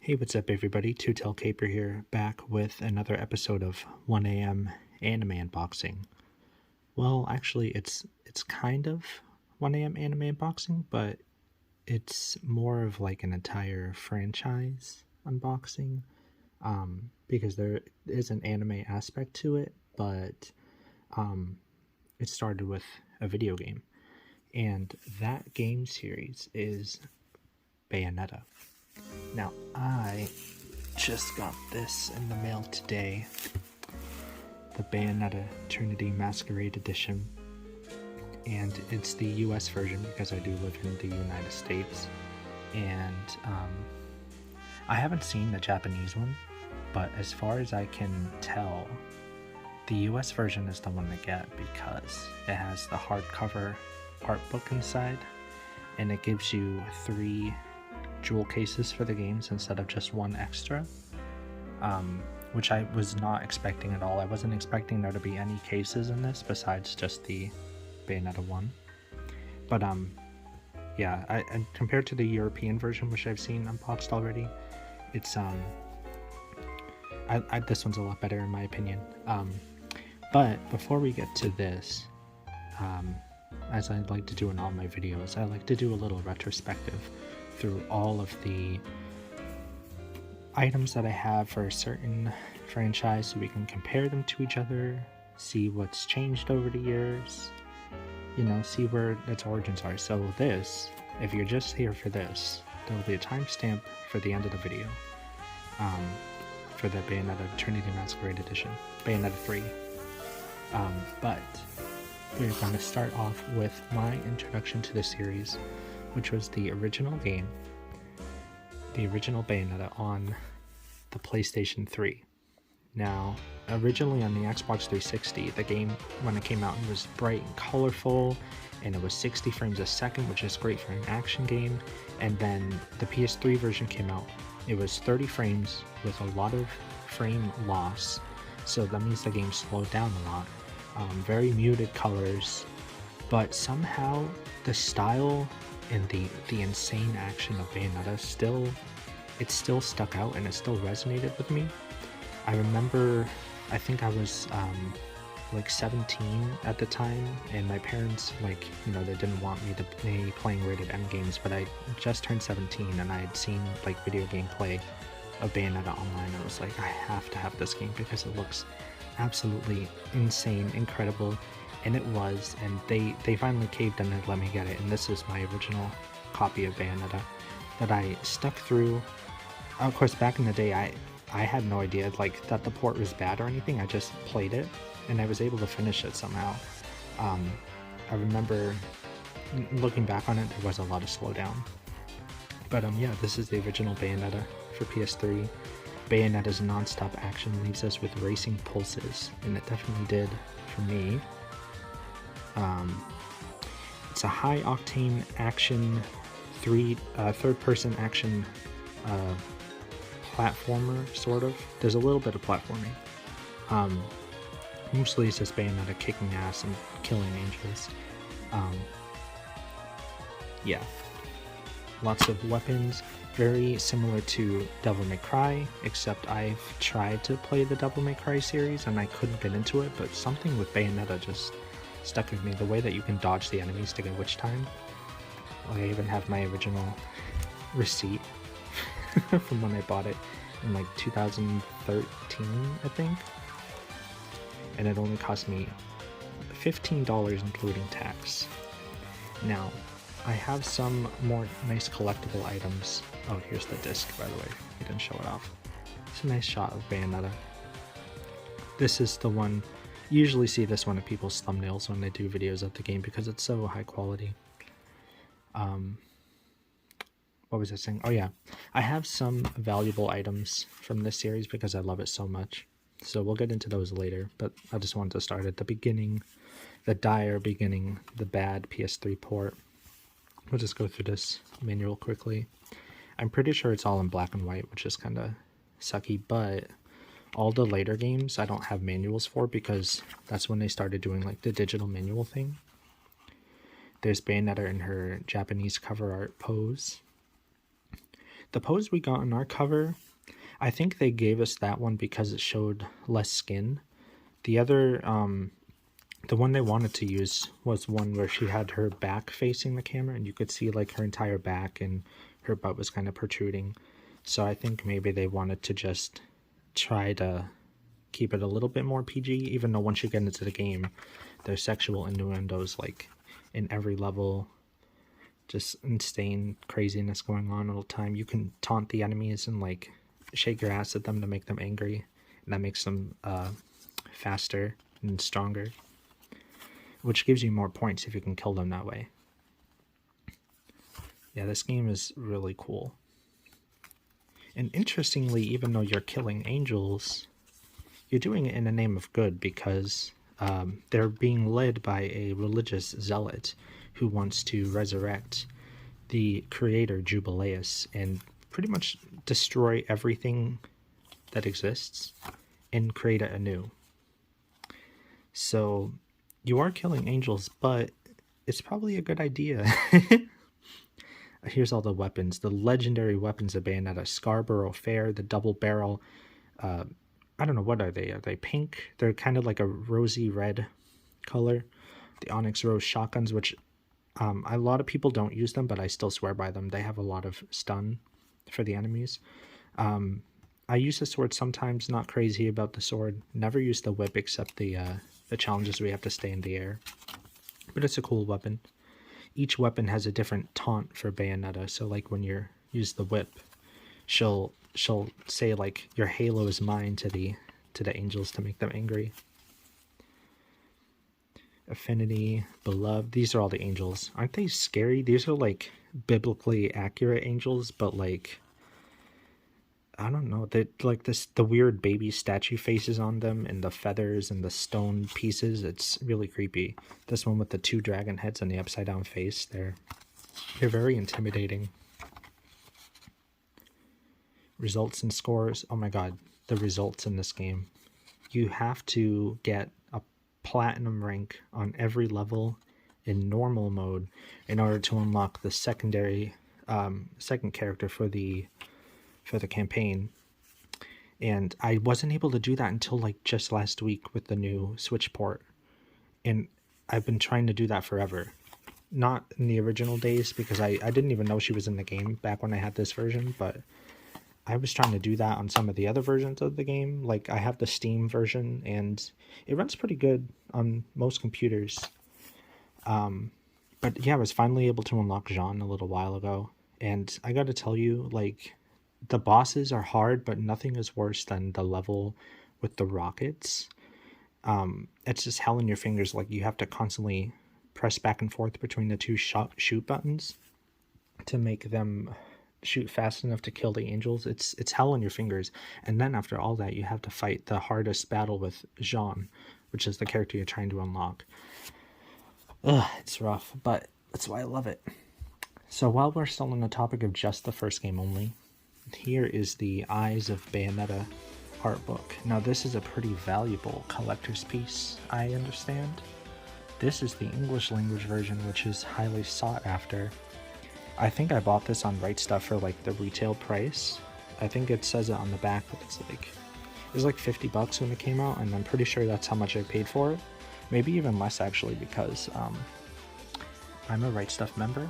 Hey, what's up everybody? Two Tail Caper here, back with another episode of 1am anime unboxing. Well, actually it's kind of 1am anime unboxing, but it's more of like an entire franchise unboxing. Because there is an anime aspect to it, but it started with a video game. And that game series is Bayonetta. Now, I just got this in the mail today, the Bayonetta Trinity Masquerade edition, and it's the US version because I do live in the United States, and I haven't seen the Japanese one, but as far as I can tell, the US version is the one to get because it has the hardcover art book inside, and it gives you 3 jewel cases for the games instead of just 1 extra, which I was not expecting at all. I wasn't expecting there to be any cases in this besides just the Bayonetta 1. But yeah, I compared to the European version, which I've seen unboxed already, it's this one's a lot better in my opinion. But before we get to this, as I like to do in all my videos, I like to do a little retrospective through all of the items that I have for a certain franchise so we can compare them to each other, see what's changed over the years, see where its origins are. So this, if you're just here for this, there will be a timestamp for the end of the video for the Bayonetta Trinity Masquerade Edition, Bayonetta 3. But we're going to start off with my introduction to the series, which was the original game, the original Bayonetta on the PlayStation 3. Now, originally on the Xbox 360, the game, when it came out, it was bright and colorful, and it was 60 frames a second, which is great for an action game. And then the PS3 version came out. It was 30 frames with a lot of frame loss, so that means the game slowed down a lot. Very muted colors, but somehow the style and the insane action of Bayonetta still stuck out and it still resonated with me. I remember, I think I was like 17 at the time, and my parents, they didn't want me to be playing rated M games, but I just turned 17 and I had seen video gameplay of Bayonetta online, and I was like, I have to have this game because it looks absolutely insane, incredible. And it was, and they finally caved in and let me get it, and this is my original copy of Bayonetta that I stuck through. Of course, back in the day, I had no idea that the port was bad or anything. I just played it, and I was able to finish it somehow. I remember looking back on it, there was a lot of slowdown. But yeah, this is the original Bayonetta for PS3. Bayonetta's non-stop action leaves us with racing pulses, and it definitely did for me. It's a high-octane action, third-person action platformer, sort of. There's a little bit of platforming. Mostly it's just Bayonetta kicking ass and killing angels. Yeah. Lots of weapons, very similar to Devil May Cry, except I've tried to play the Devil May Cry series and I couldn't get into it, but something with Bayonetta just stuck with me. The way that you can dodge the enemies to get witch time. I even have my original receipt from when I bought it in 2013, I think. And it only cost me $15 including tax. Now, I have some more nice collectible items. Oh, here's the disc, by the way. I didn't show it off. It's a nice shot of Bayonetta. This is the one. You usually see this one in people's thumbnails when they do videos of the game because it's so high quality. What was I saying? Oh yeah, I have some valuable items from this series because I love it so much. So we'll get into those later, but I just wanted to start at the beginning, the dire beginning, the bad PS3 port. We'll just go through this manual quickly. I'm pretty sure it's all in black and white, which is kind of sucky, but all the later games I don't have manuals for because that's when they started doing the digital manual thing. There's Bayonetta in her Japanese cover art pose. The pose we got on our cover, I think they gave us that one because it showed less skin. The other, the one they wanted to use was one where she had her back facing the camera and you could see like her entire back and her butt was kind of protruding. So I think maybe they wanted to just try to keep it a little bit more PG, even though once you get into the game, there's sexual innuendos like in every level. Just insane craziness going on all the time. You can taunt the enemies and like shake your ass at them to make them angry, and that makes them faster and stronger, which gives you more points if you can kill them that way. Yeah, this game is really cool. And interestingly, even though you're killing angels, you're doing it in the name of good, because they're being led by a religious zealot who wants to resurrect the creator Jubileus and pretty much destroy everything that exists and create it anew. So you are killing angels, but it's probably a good idea. Here's all the weapons. The legendary weapons of Bayonetta. Scarborough Fair, the double barrel. I don't know, what are they? Are they pink? They're kind of like a rosy red color. The Onyx Rose shotguns, which a lot of people don't use them, but I still swear by them. They have a lot of stun for the enemies. I use the sword sometimes, not crazy about the sword. Never use the whip except the challenges where you have to stay in the air. But it's a cool weapon. Each weapon has a different taunt for Bayonetta. So like when you use the whip, she'll say like, your halo is mine to the angels to make them angry. Affinity, Beloved, these are all the angels. Aren't they scary? These are like biblically accurate angels, but like, I don't know, they like the weird baby statue faces on them and the feathers and the stone pieces. It's really creepy. This one with the 2 dragon heads and the upside down face, they're very intimidating. Results and scores. Oh my god, the results in this game. You have to get a platinum rank on every level in normal mode in order to unlock the secondary second character for the campaign. And I wasn't able to do that until like just last week with the new Switch port, and I've been trying to do that forever. Not in the original days, because I didn't even know she was in the game back when I had this version, but I was trying to do that on some of the other versions of the game. Like I have the Steam version and it runs pretty good on most computers. But yeah, I was finally able to unlock Jean a little while ago, and I gotta tell you, like, the bosses are hard, but nothing is worse than the level with the rockets. It's just hell in your fingers. Like you have to constantly press back and forth between the 2 shoot buttons to make them shoot fast enough to kill the angels. It's hell in your fingers. And then after all that, you have to fight the hardest battle with Jean, which is the character you're trying to unlock. Ugh, it's rough, but that's why I love it. So while we're still on the topic of just the first game only, here is the Eyes of Bayonetta art book. Now this is a pretty valuable collector's piece, I understand. This is the English language version, which is highly sought after. I think I bought this on Right Stuff for like the retail price. I think it says it on the back, but it was like $50 when it came out, and I'm pretty sure that's how much I paid for it. Maybe even less actually, because I'm a Right Stuff member.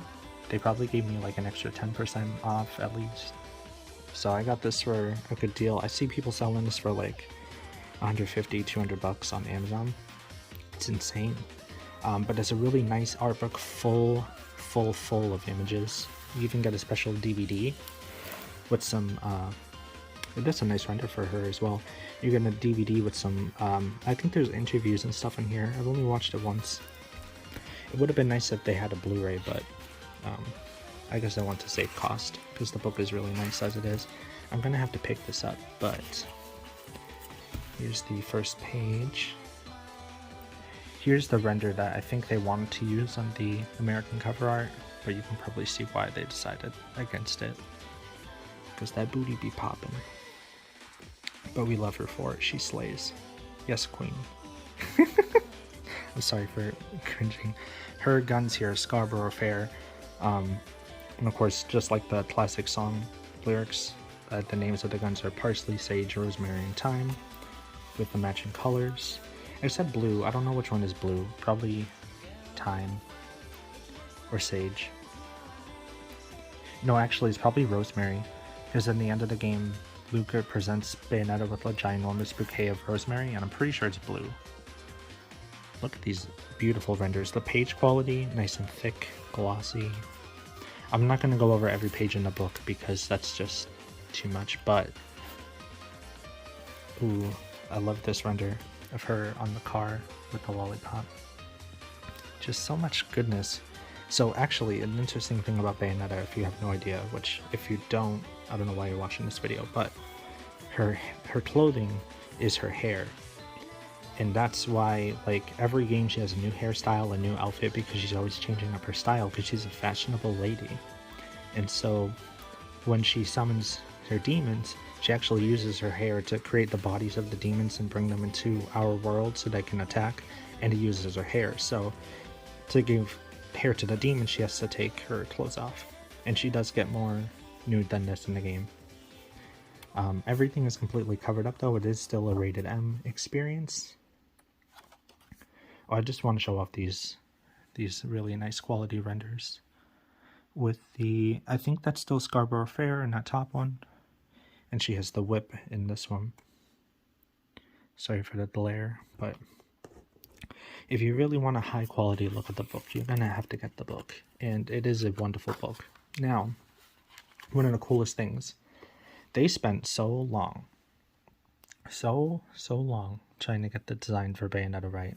They probably gave me like an extra 10% off at least. So I got this for a good deal. I see people selling this for like $150, $200 on Amazon. It's insane. But it's a really nice art book, full of images. You even get a special DVD with some, that's a nice render for her as well. You get a DVD with some, I think there's interviews and stuff in here. I've only watched it once. It would have been nice if they had a Blu-ray, but I guess I want to save cost because the book is really nice as it is. I'm gonna have to pick this up, but here's the first page. Here's the render that I think they wanted to use on the American cover art, but you can probably see why they decided against it, because that booty be popping. But we love her for it. She slays. Yes, queen. I'm sorry for cringing. Her guns here, Scarborough Fair. And of course, just like the classic song, lyrics. The names of the guns are parsley, sage, rosemary, and thyme, with the matching colors. I said blue. I don't know which one is blue. Probably thyme or sage. No, actually, it's probably rosemary, because in the end of the game, Luca presents Bayonetta with a ginormous bouquet of rosemary, and I'm pretty sure it's blue. Look at these beautiful renders. The page quality, nice and thick, glossy. I'm not going to go over every page in the book because that's just too much, but ooh, I love this render of her on the car with the lollipop. Just so much goodness. So actually, an interesting thing about Bayonetta, if you have no idea, which if you don't, I don't know why you're watching this video, but her clothing is her hair. And that's why, like, every game she has a new hairstyle, a new outfit, because she's always changing up her style, because she's a fashionable lady. And so when she summons her demons, she actually uses her hair to create the bodies of the demons and bring them into our world so they can attack, and it uses her hair. So to give hair to the demon, she has to take her clothes off, and she does get more nude than this in the game. Everything is completely covered up, though. It is still a rated M experience. Oh, I just want to show off these really nice quality renders with the, I think that's still Scarborough Fair in that top one, and she has the whip in this one. Sorry for the glare, but if you really want a high quality look at the book, you're gonna have to get the book, and it is a wonderful book. Now, one of the coolest things, they spent so long trying to get the design for Bayonetta right.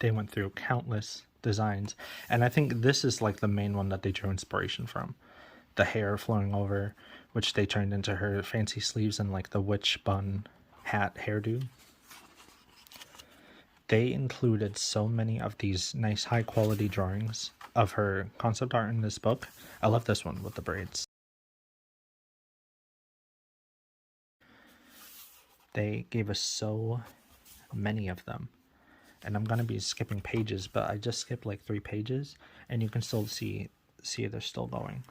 They went through countless designs, and I think this is like the main one that they drew inspiration from. The hair flowing over, which they turned into her fancy sleeves and like the witch bun hat hairdo. They included so many of these nice high quality drawings of her concept art in this book. I love this one with the braids. They gave us so many of them, and I'm gonna be skipping pages, but I just skipped like 3 pages, and you can still see they're still going.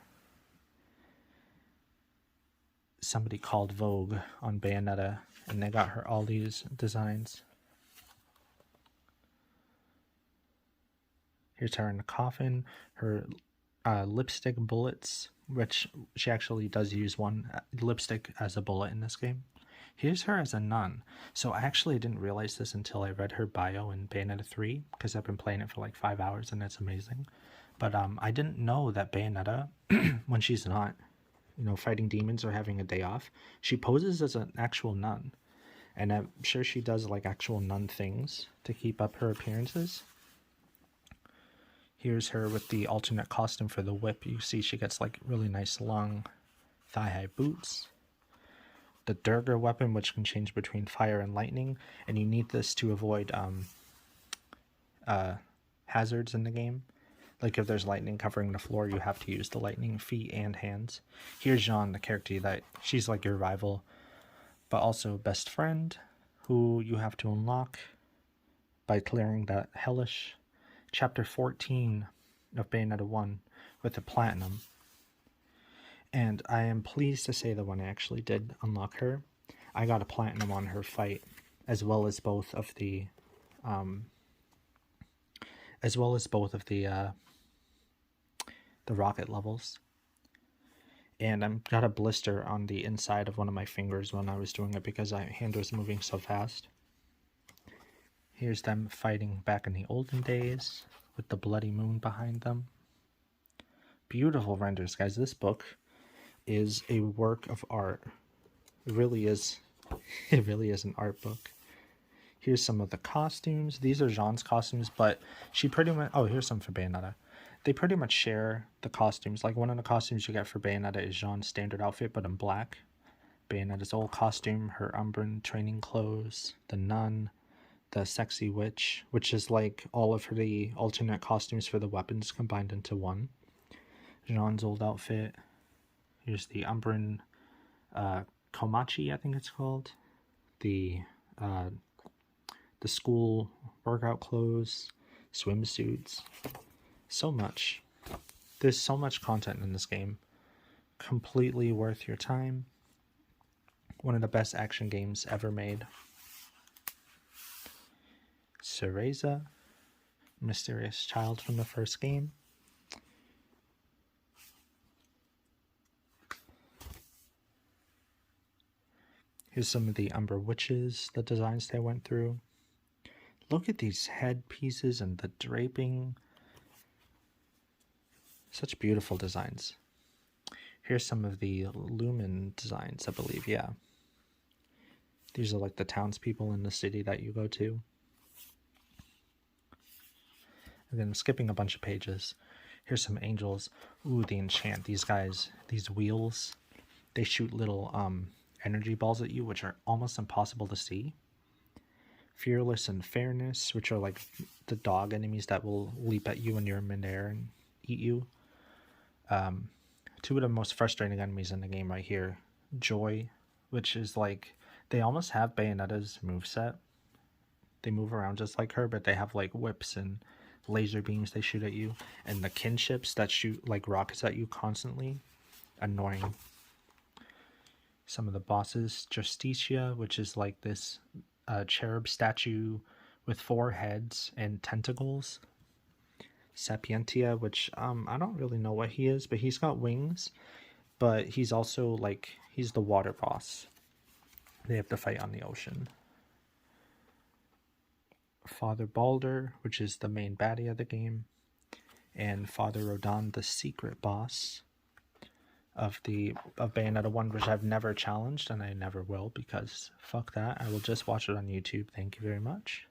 Somebody called Vogue on Bayonetta, and they got her all these designs. Here's her in the coffin, her lipstick bullets, which she actually does use one lipstick as a bullet in this game. Here's her as a nun. So I actually didn't realize this until I read her bio in Bayonetta 3, because I've been playing it for like 5 hours and it's amazing. But I didn't know that Bayonetta, when she's not, fighting demons or having a day off, she poses as an actual nun. And I'm sure she does like actual nun things to keep up her appearances. Here's her with the alternate costume for the whip. You see she gets like really nice long thigh-high boots. The Durga weapon, which can change between fire and lightning, and you need this to avoid hazards in the game. Like if there's lightning covering the floor, you have to use the lightning feet and hands. Here's Jean, the character that she's like your rival, but also best friend, who you have to unlock by clearing that hellish chapter 14 of Bayonetta 1 with the platinum. And I am pleased to say that when I actually did unlock her, I got a platinum on her fight, as well as both of the rocket levels. And I got a blister on the inside of one of my fingers when I was doing it because my hand was moving so fast. Here's them fighting back in the olden days with the bloody moon behind them. Beautiful renders, guys. This book is a work of art. It really is. It really is an art book. Here's some of the costumes. These are Jean's costumes, but she pretty much... Oh, here's some for Bayonetta. They pretty much share the costumes. Like one of the costumes you get for Bayonetta is Jean's standard outfit, but in black. Bayonetta's old costume, her Umbran training clothes, the nun, the sexy witch, which is like all of the alternate costumes for the weapons combined into one. Jean's old outfit. Here's the Umbran Komachi, I think it's called. The school workout clothes, swimsuits. So much. There's so much content in this game. completely worth your time. One of the best action games ever made. Cereza, mysterious child from the first game. Here's some of the Umber Witches, the designs they went through. Look at these headpieces and the draping. Such beautiful designs. Here's some of the Lumen designs, I believe, yeah. These are like the townspeople in the city that you go to. Again, I'm skipping a bunch of pages. Here's some angels. Ooh, the enchant. These guys, these wheels, they shoot little energy balls at you, which are almost impossible to see. Fearless and Fairness, which are like the dog enemies that will leap at you when you're in midair and eat you. Two of the most frustrating enemies in the game right here. Joy, which is like, they almost have Bayonetta's moveset. They move around just like her, but they have like whips and laser beams they shoot at you. And the kinships that shoot like rockets at you constantly. Annoying. Some of the bosses. Justicia, which is like this cherub statue with 4 heads and tentacles. Sapientia, which I don't really know what he is, but he's got wings, but he's also like, he's the water boss. They have to fight on the ocean. Father Balder, which is the main baddie of the game, and Father Rodan, the secret boss of Bayonetta 1, which I've never challenged, and I never will, because fuck that. I will just watch it on YouTube. Thank you very much.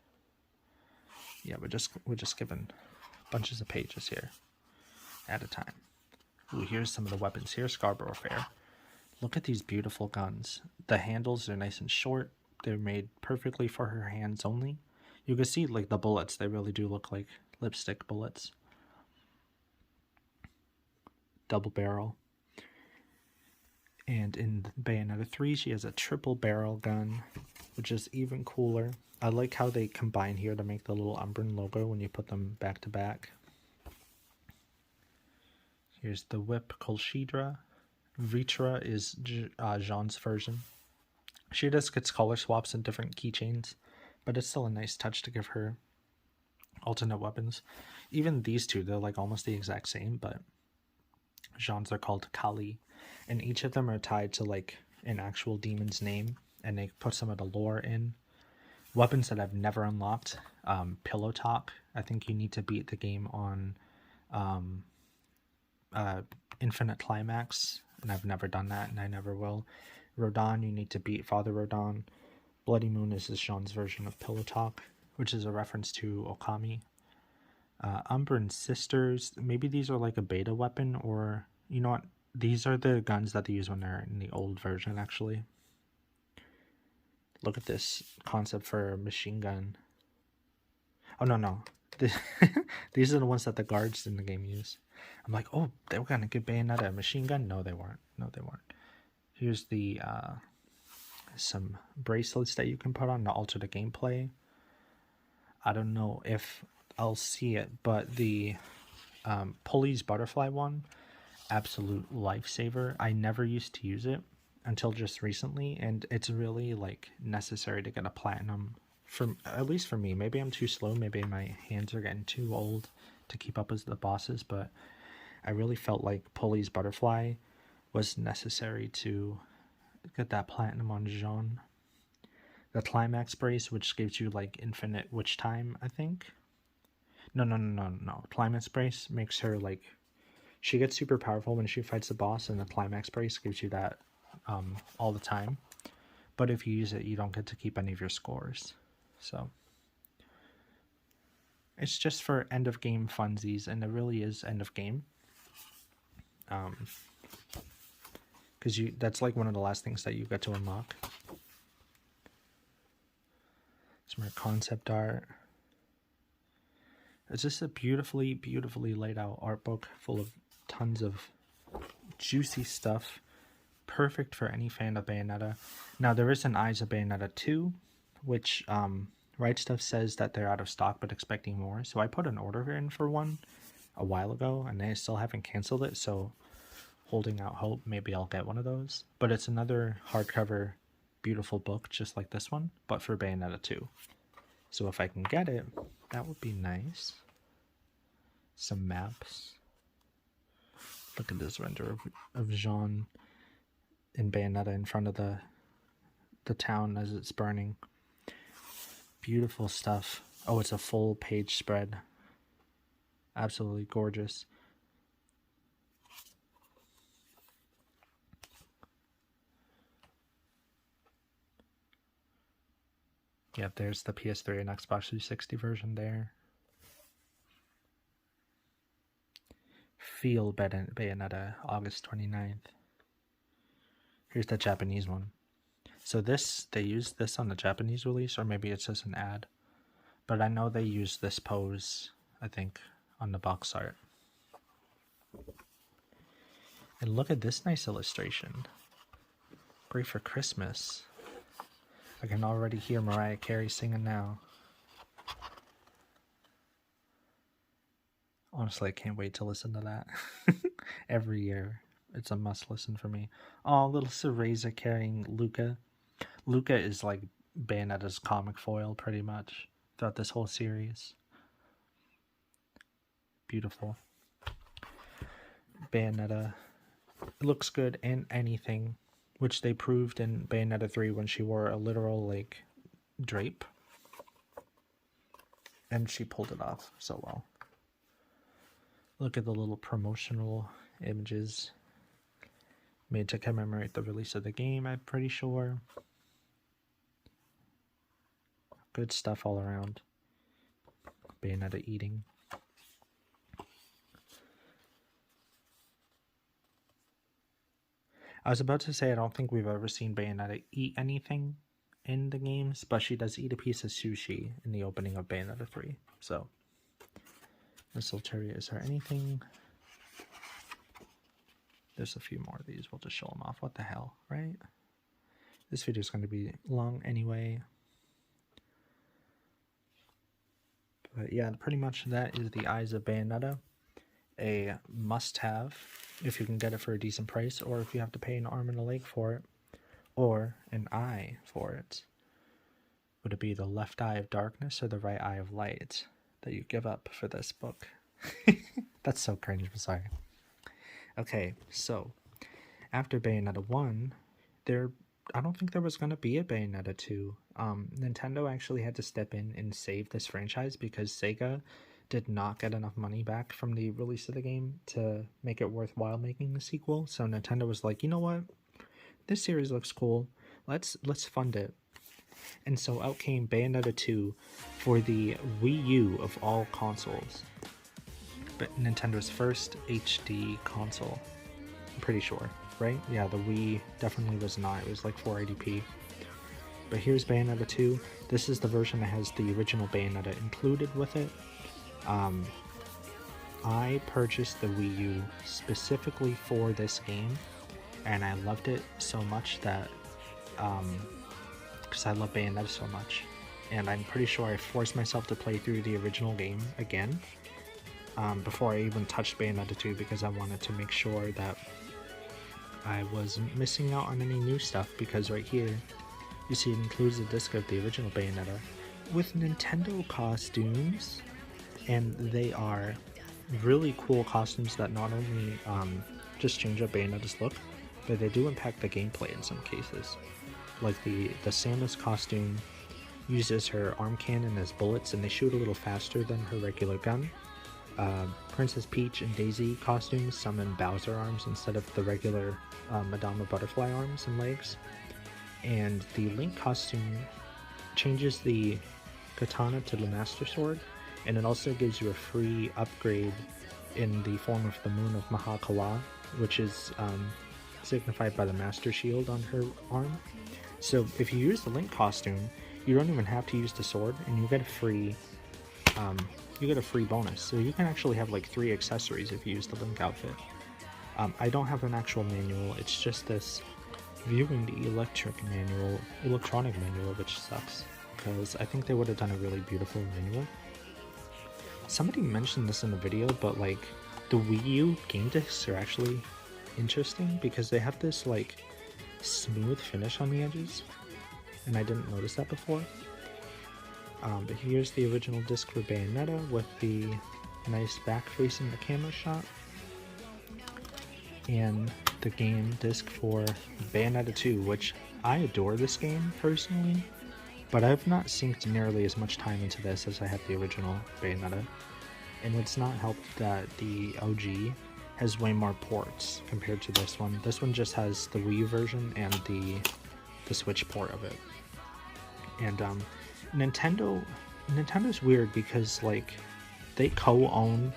Yeah, we're just skipping bunches of pages here at a time. Ooh, here's some of the weapons. Here's Scarborough Fair. Look at these beautiful guns. The handles are nice and short. They're made perfectly for her hands only. You can see like the bullets. They really do look like lipstick bullets. Double barrel. And in Bayonetta 3, she has a triple barrel gun, which is even cooler. I like how they combine here to make the little Umbran logo when you put them back to back. Here's the whip Colchidra. Vitra is Jean's version. She just gets color swaps and different keychains, but it's still a nice touch to give her alternate weapons. Even these two, they're like almost the exact same, but Jean's are called Kali, and each of them are tied to like an actual demon's name, and they put some of the lore in. Weapons that I've never unlocked. Pillow Talk. I think you need to beat the game on Infinite Climax, and I've never done that, and I never will. Rodan, you need to beat Father Rodan. Bloody Moon is Jean's version of Pillow Talk, which is a reference to Okami. Umbran Sisters, maybe these are like a beta weapon, or you know what? These are the guns that they use when they're in the old version, actually. Look at this concept for a machine gun. Oh, no. These are the ones that the guards in the game use. I'm like, oh, they were going to give Bayonetta a machine gun? No, they weren't. Here's the some bracelets that you can put on to alter the gameplay. I don't know if I'll see it, but the Pulleys Butterfly one, absolute lifesaver. I never used to use it until just recently, and it's really like necessary to get a platinum, for at least for me. Maybe I'm too slow, maybe my hands are getting too old to keep up with the bosses, but I really felt like Pulleys Butterfly was necessary to get that platinum on Jean. The Climax brace, which gives you like infinite witch time, I think. No. Climax brace makes her like, she gets super powerful when she fights the boss, and the Climax brace gives you that all the time. But if you use it, you don't get to keep any of your scores. So it's just for end of game funsies, and it really is end of game. Because that's like one of the last things that you get to unlock. Some more concept art. It's just a beautifully laid out art book full of tons of juicy stuff. Perfect for any fan of Bayonetta. Now there is an Eyes of Bayonetta 2, which Right Stuff says that they're out of stock but expecting more. So I put an order in for one a while ago, and they still haven't canceled it. So holding out hope maybe I'll get one of those. But it's another hardcover beautiful book just like this one, but for Bayonetta 2. So if I can get it, that would be nice. Some maps. Look at this render of Jean and Bayonetta in front of the town as it's burning. Beautiful stuff. Oh, it's a full page spread. Absolutely gorgeous. Yep, there's the PS3 and Xbox 360 version there. Feel Bayonetta, August 29th. Here's the Japanese one. So this, they used this on the Japanese release, or maybe it's just an ad. But I know they used this pose, I think, on the box art. And look at this nice illustration. Great for Christmas. I can already hear Mariah Carey singing now. Honestly, I can't wait to listen to that. Every year, it's a must listen for me. Oh, little Cereza carrying Luca. Luca is like Bayonetta's comic foil, pretty much, throughout this whole series. Beautiful. Bayonetta. It looks good in anything, which they proved in Bayonetta 3 when she wore a literal, like, drape. And she pulled it off so well. Look at the little promotional images made to commemorate the release of the game, I'm pretty sure. Good stuff all around. Bayonetta eating. I was about to say I don't think we've ever seen Bayonetta eat anything in the games, but she does eat a piece of sushi in the opening of Bayonetta 3. So, Mistletoe, is there anything? There's a few more of these. We'll just show them off. What the hell, right? This video is going to be long anyway. But yeah, pretty much that is the Eyes of Bayonetta. A must-have if you can get it for a decent price, or if you have to pay an arm and a leg for it, or an eye for it. Would it be the left eye of darkness or the right eye of light that you give up for this book? That's so cringe, I'm sorry. Okay, so after Bayonetta 1, I don't think there was going to be a Bayonetta 2. Nintendo actually had to step in and save this franchise because Sega did not get enough money back from the release of the game to make it worthwhile making the sequel. So Nintendo was like, you know what? This series looks cool. Let's fund it. And so out came Bayonetta 2 for the Wii U of all consoles. But Nintendo's first HD console. I'm pretty sure, right? Yeah, the Wii definitely was not. It was like 480p. But here's Bayonetta 2. This is the version that has the original Bayonetta included with it. I purchased the Wii U specifically for this game, and I loved it so much that, because I love Bayonetta so much, and I'm pretty sure I forced myself to play through the original game again, before I even touched Bayonetta 2, because I wanted to make sure that I wasn't missing out on any new stuff, because right here, you see it includes a disc of the original Bayonetta with Nintendo costumes. And they are really cool costumes that not only just change up Bayonetta's look, but they do impact the gameplay in some cases. Like the Samus costume uses her arm cannon as bullets, and they shoot a little faster than her regular gun. Princess Peach and Daisy costumes summon Bowser arms instead of the regular Madama Butterfly arms and legs. And the Link costume changes the katana to the Master Sword, and it also gives you a free upgrade in the form of the Moon of Mahakala, which is signified by the Master Shield on her arm. So if you use the Link costume, you don't even have to use the sword, and you get a free bonus. So you can actually have like 3 accessories if you use the Link outfit. I don't have an actual manual. It's just this viewing the electronic manual, which sucks, because I think they would have done a really beautiful manual. Somebody mentioned this in the video, but like the Wii U game discs are actually interesting because they have this like smooth finish on the edges, and I didn't notice that before. But here's the original disc for Bayonetta with the nice back facing the camera shot, and the game disc for Bayonetta 2, which I adore this game personally, but I've not synced nearly as much time into this as I have the original Bayonetta, and it's not helped that the OG has way more ports compared to this one. This one just has the Wii version and the Switch port of it. And Nintendo's weird because like they co-own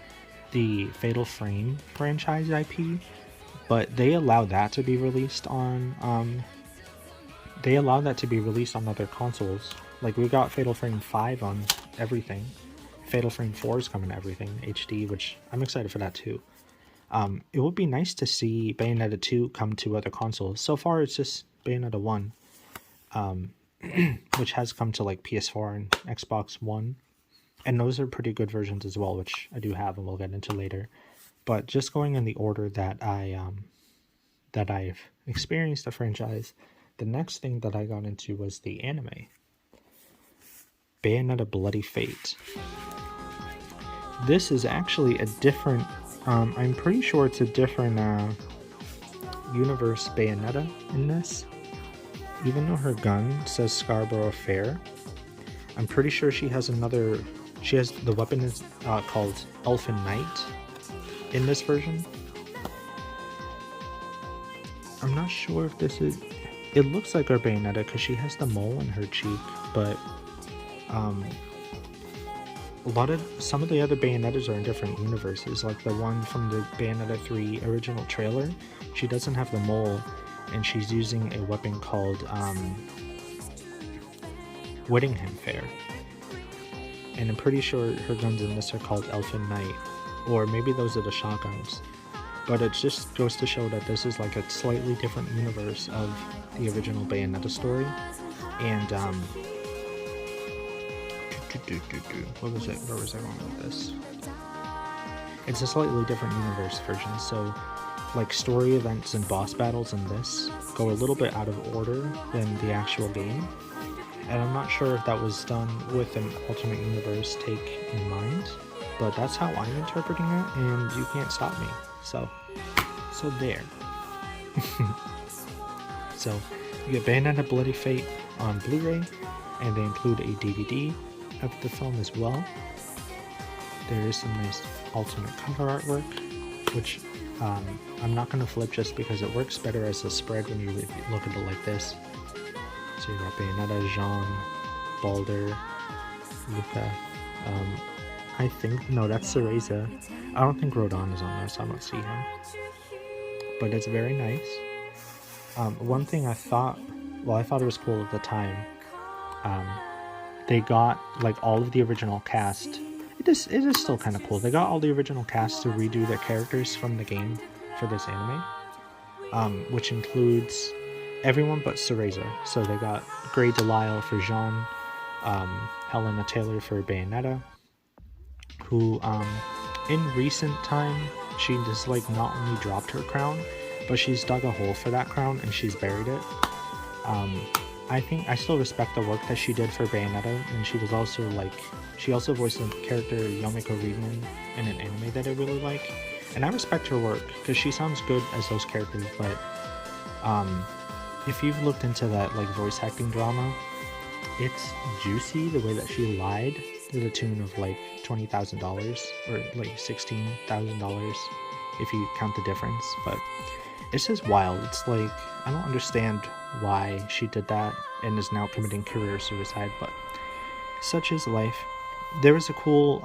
the Fatal Frame franchise IP, but they allow that to be released on other consoles. Like we got Fatal Frame 5 on everything. Fatal Frame 4 is coming to everything HD, which I'm excited for that too. It would be nice to see Bayonetta 2 come to other consoles. So far it's just Bayonetta 1, which has come to like PS4 and Xbox One, and those are pretty good versions as well, which I do have and we'll get into later. But just going in the order that I've experienced the franchise, the next thing that I got into was the anime. Bayonetta Bloody Fate. This is actually a different, I'm pretty sure it's a different universe Bayonetta in this. Even though her gun says Scarborough Fair, I'm pretty sure she has the weapon is called Elfin Knight in this version. I'm not sure if this is, it looks like our Bayonetta because she has the mole in her cheek, but some of the other Bayonettas are in different universes. Like the one from the Bayonetta 3 original trailer, she doesn't have the mole, and she's using a weapon called Whittingham Fair. And I'm pretty sure her guns in this are called Elfin Knight, or maybe those are the shotguns. But it just goes to show that this is like a slightly different universe of the original Bayonetta story. And where was I going with this? It's a slightly different universe version, so like story events and boss battles in this go a little bit out of order than the actual game. And I'm not sure if that was done with an alternate universe take in mind, but that's how I'm interpreting it, and you can't stop me. So there. So you get Bayonetta Bloody Fate on Blu-ray, and they include a DVD of the film as well. There is some nice alternate cover artwork, which I'm not going to flip just because it works better as a spread when you look at it like this. So you got Bayonetta, Jean, Balder, Luca. I think, no, that's Cereza. I don't think Rodon is on this, I don't see him. But it's very nice. One thing I thought it was cool at the time, they got like all of the original cast. It is still kind of cool. They got all the original cast to redo their characters from the game for this anime, which includes everyone but Cereza. So they got Grey Delisle for Jean, Helena Taylor for Bayonetta, who in recent time she just like not only dropped her crown, but she's dug a hole for that crown and she's buried it. I think I still respect the work that she did for Bayonetta, and she also voiced the character Yomiko Riedman in an anime that I really like, and I respect her work because she sounds good as those characters. But if you've looked into that like voice acting drama, it's juicy the way that she lied to the tune of like $20,000 or like $16,000 if you count the difference. But it's just wild. It's like, I don't understand why she did that and is now committing career suicide, but such is life. There's a cool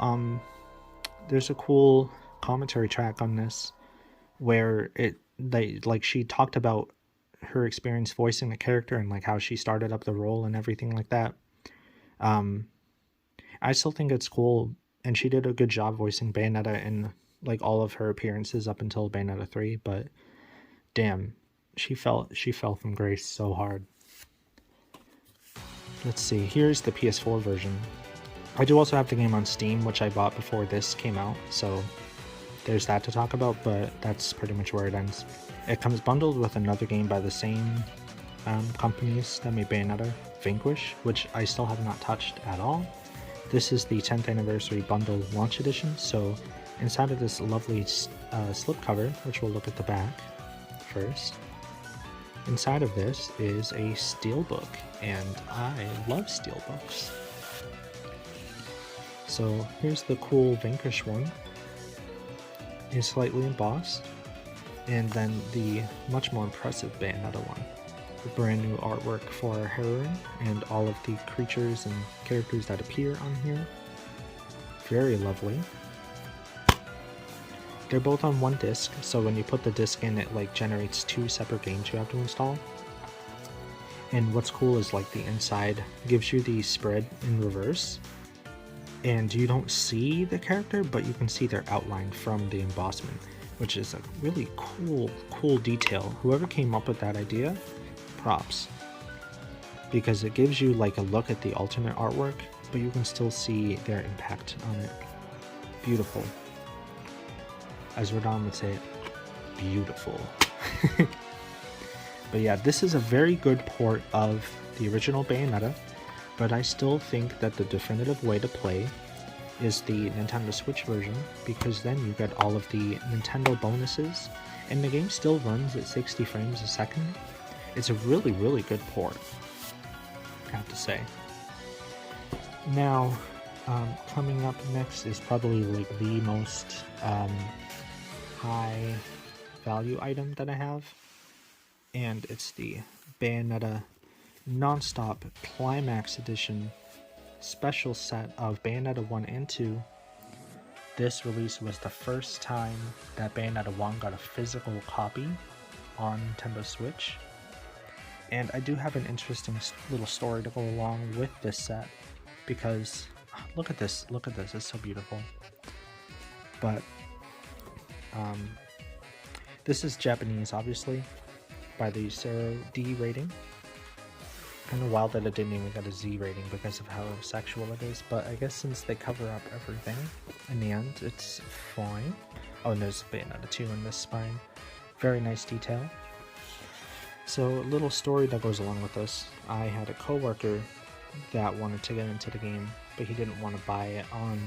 commentary track on this where she talked about her experience voicing the character and like how she started up the role and everything like that. I still think it's cool, and she did a good job voicing Bayonetta in like all of her appearances up until Bayonetta 3, but damn, she fell from grace so hard. Let's see, here's the PS4 version. I do also have the game on Steam, which I bought before this came out, so there's that to talk about, but that's pretty much where it ends. It comes bundled with another game by the same companies that made Bayonetta, Vanquish, which I still have not touched at all. This is the 10th anniversary bundle launch edition, so inside of this lovely slipcover, which we'll look at the back first, inside of this is a steelbook, and I love steelbooks. So here's the cool Vanquish one. Is slightly embossed, and then the much more impressive Bayonetta one. The brand new artwork for our heroine and all of the creatures and characters that appear on here. Very lovely. They're both on one disc, so when you put the disc in, it like generates 2 separate games you have to install. And what's cool is like the inside gives you the spread in reverse, and you don't see the character, but you can see their outline from the embossment, which is a really cool detail. Whoever came up with that idea, props. Because it gives you like a look at the alternate artwork, but you can still see their impact on it. Beautiful. As Rodon would say it, beautiful. But yeah, this is a very good port of the original Bayonetta, but I still think that the definitive way to play is the Nintendo Switch version, because then you get all of the Nintendo bonuses, and the game still runs at 60 frames a second. It's a really good port, I have to say. Now, coming up next is probably like the most high value item that I have, and it's the Bayonetta Nonstop Climax Edition special set of Bayonetta 1 and 2. This release was the first time that Bayonetta 1 got a physical copy on Nintendo Switch. And I do have an interesting little story to go along with this set, because look at this, it's so beautiful. But this is Japanese, obviously, by the 0D rating. Kind of wild that it didn't even get a Z rating because of how sexual it is, but I guess since they cover up everything in the end, it's fine. Oh, and there's Bayonetta 2 in this spine. Very nice detail. So a little story that goes along with this. I had a coworker that wanted to get into the game, but he didn't want to buy it on,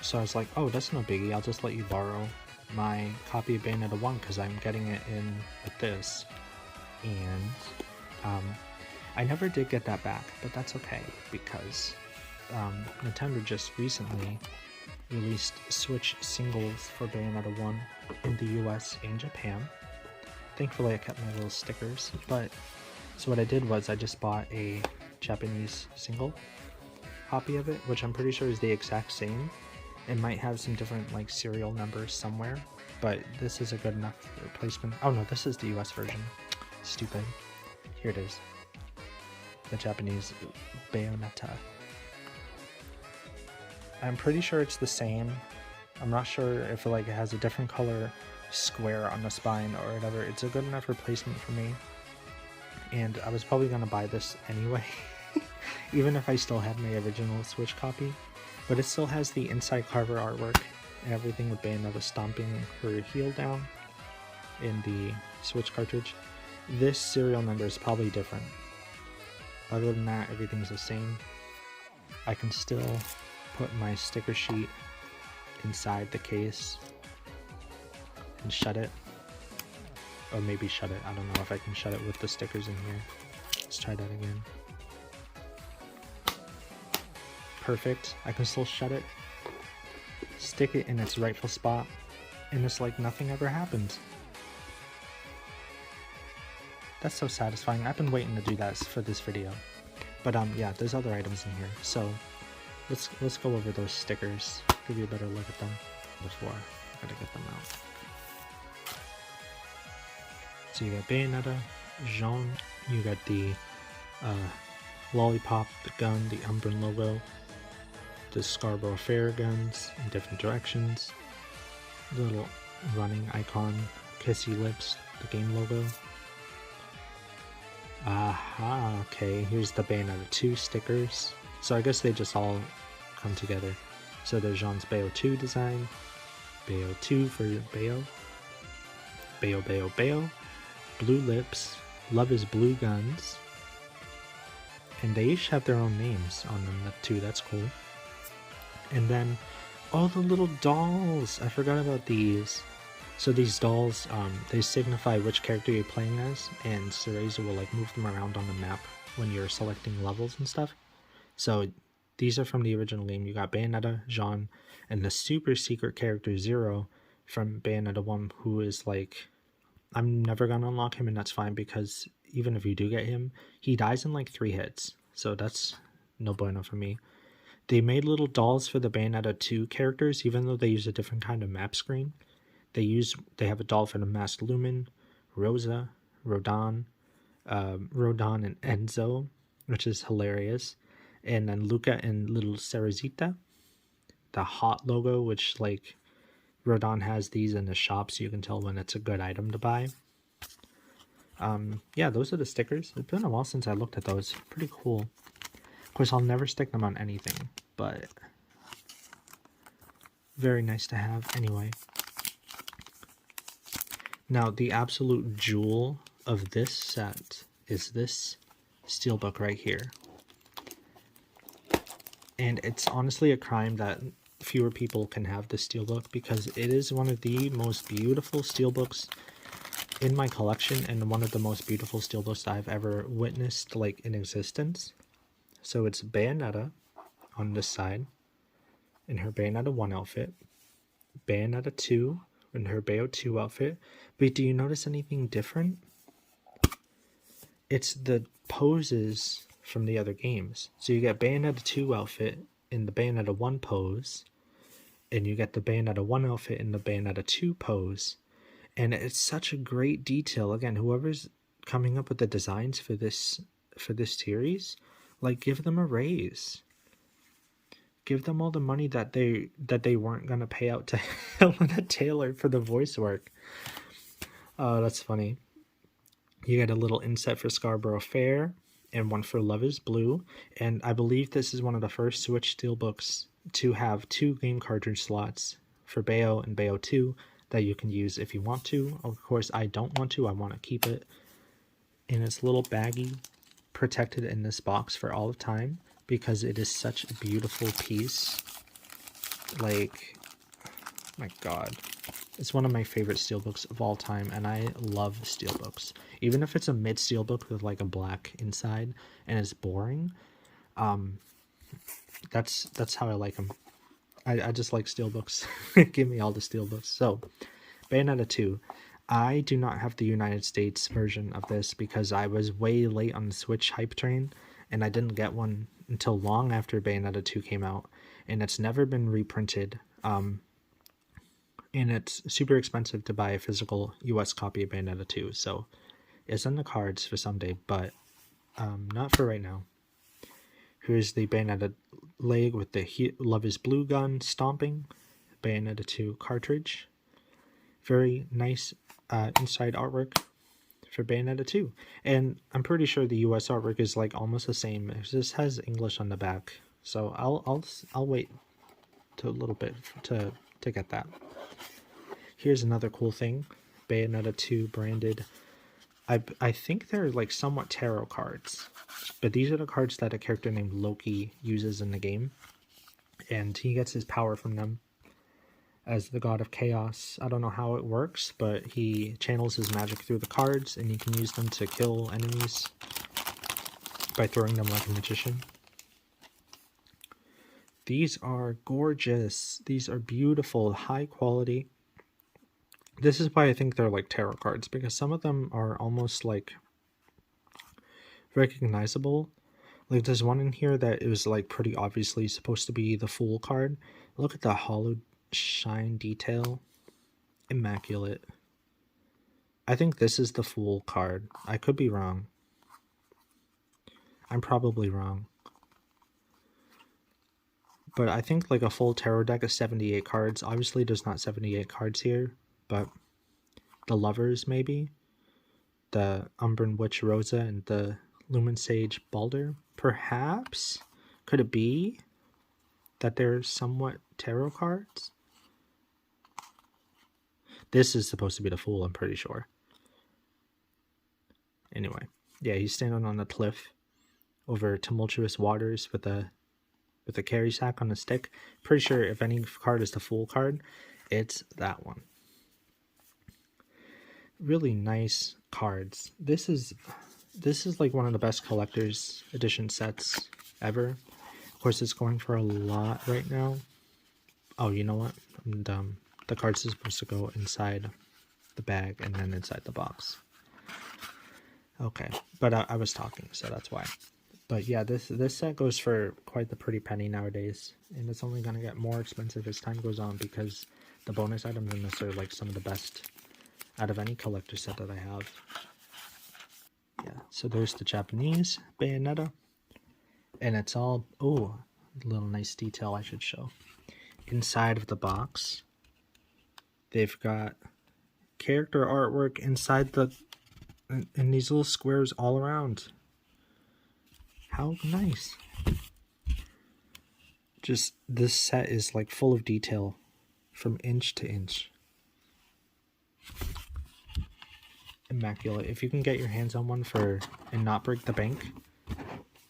so I was like, oh, that's no biggie, I'll just let you borrow my copy of Bayonetta 1 because I'm getting it in with this. And I never did get that back, but that's okay, because Nintendo just recently released Switch singles for Bayonetta 1 in the US and Japan. Thankfully I kept my little stickers, but so what I did was I just bought a Japanese single copy of it, which I'm pretty sure is the exact same. It might have some different like serial numbers somewhere, but this is a good enough replacement. Oh no, this is the US version. Stupid. Here it is. The Japanese Bayonetta. I'm pretty sure it's the same. I'm not sure if it has a different color square on the spine or whatever. It's a good enough replacement for me. And I was probably going to buy this anyway, even if I still had my original Switch copy. But it still has the inside cover artwork and everything with Bayonetta stomping her heel down in the Switch cartridge. This serial number is probably different. Other than that, everything's the same. I can still put my sticker sheet inside the case and shut it. Or maybe shut it. I don't know if I can shut it with the stickers in here. Let's try that again. Perfect. I can still shut it. Stick it in its rightful spot. And it's like nothing ever happened. That's so satisfying. I've been waiting to do that for this video. But yeah, there's other items in here. So let's go over those stickers. Give you a better look at them before I gotta get them out. So you got Bayonetta, Jean, you got the lollipop, the gun, the Umbran logo, the Scarborough Fair guns in different directions, the little running icon, kissy lips, the game logo. Aha, okay, here's the Bayonetta 2 stickers. So I guess they just all come together. So there's Jean's Bayo 2 design, Bayo 2 for Bayo. Bayo, Bayo, Bayo. Blue Lips. Love is Blue Guns. And they each have their own names on them too, that's cool. And then, all the little dolls! I forgot about these. So these dolls, they signify which character you're playing as, and Cereza will like move them around on the map when you're selecting levels and stuff. So these are from the original game. You got Bayonetta, Jean, and the super secret character Zero from Bayonetta 1, who is like, I'm never gonna unlock him, and that's fine, because even if you do get him, he dies in like 3 hits. So that's no bueno for me. They made little dolls for the Bayonetta 2 characters, even though they use a different kind of map screen. They have a doll for the Masked Lumen, Rosa, Rodon and Enzo, which is hilarious. And then Luca and little Cerezita. The hot logo, which like Rodon has these in the shop, so you can tell when it's a good item to buy. Yeah, those are the stickers. It's been a while since I looked at those. Pretty cool. Of course, I'll never stick them on anything, but very nice to have anyway. Now, the absolute jewel of this set is this Steelbook right here. And it's honestly a crime that fewer people can have this Steelbook, because it is one of the most beautiful Steelbooks in my collection, and one of the most beautiful Steelbooks I've ever witnessed like in existence. So it's Bayonetta on this side in her Bayonetta 1 outfit, Bayonetta 2 in her Bayo 2 outfit. But do you notice anything different? It's the poses from the other games. So you get Bayonetta 2 outfit in the Bayonetta 1 pose, and you get the Bayonetta 1 outfit in the Bayonetta 2 pose. And it's such a great detail. Again, whoever's coming up with the designs for this series, like, give them a raise. Give them all the money that they weren't gonna pay out to Helena Taylor for the voice work. Oh, that's funny. You get a little inset for Scarborough Fair and one for Love is Blue. And I believe this is one of the first Switch Steelbooks to have 2 game cartridge slots for Bayo and Bayo 2 that you can use if you want to. Of course, I don't want to. I want to keep it in its little baggie, protected in this box for all of time, because it is such a beautiful piece. Like, my god. It's one of my favorite Steelbooks of all time, and I love Steelbooks. Even if it's a mid Steelbook with like a black inside and it's boring, that's how I like them. I just like Steelbooks. Give me all the Steelbooks. So, Bayonetta 2. I do not have the United States version of this because I was way late on the Switch hype train, and I didn't get one until long after Bayonetta 2 came out, and it's never been reprinted. And it's super expensive to buy a physical US copy of Bayonetta 2, so it's in the cards for someday, but not for right now. Here's the Bayonetta leg with the Love is Blue gun stomping, Bayonetta 2 cartridge. Very nice inside artwork for Bayonetta 2. And I'm pretty sure the US artwork is like almost the same. It just has English on the back. So I'll wait to a little bit to get that. Here's another cool thing. Bayonetta 2 branded. I think they're like somewhat tarot cards, but these are the cards that a character named Loki uses in the game, and he gets his power from them as the god of chaos. I don't know how it works, but he channels his magic through the cards, and he can use them to kill enemies by throwing them like a magician. These are gorgeous. These are beautiful, high quality. This is why I think they're like tarot cards, because some of them are almost like recognizable. Like there's one in here that it was like pretty obviously supposed to be the Fool card. Look at the hollow shine detail. Immaculate. I think this is the Fool card. I could be wrong. I'm probably wrong. But I think like a full tarot deck of 78 cards. Obviously there's not 78 cards here, but the Lovers maybe. The Umbran Witch Rosa and the Lumen Sage Balder. Perhaps? Could it be that they're somewhat tarot cards? This is supposed to be the Fool, I'm pretty sure. Anyway, yeah, he's standing on a cliff over tumultuous waters with a carry sack on a stick. Pretty sure if any card is the Fool card, it's that one. Really nice cards. This is like one of the best collector's edition sets ever. Of course, it's going for a lot right now. Oh, you know what? I'm dumb. The cards are supposed to go inside the bag and then inside the box. Okay, but I was talking, so that's why. But yeah, this set goes for quite the pretty penny nowadays, and it's only going to get more expensive as time goes on because the bonus items in this are like some of the best out of any collector set that I have. Yeah, so there's the Japanese Bayonetta, and it's all, oh, a little nice detail I should show. Inside of the box, they've got character artwork inside in these little squares all around. How nice. Just, this set is like full of detail from inch to inch. Immaculate. If you can get your hands on one and not break the bank,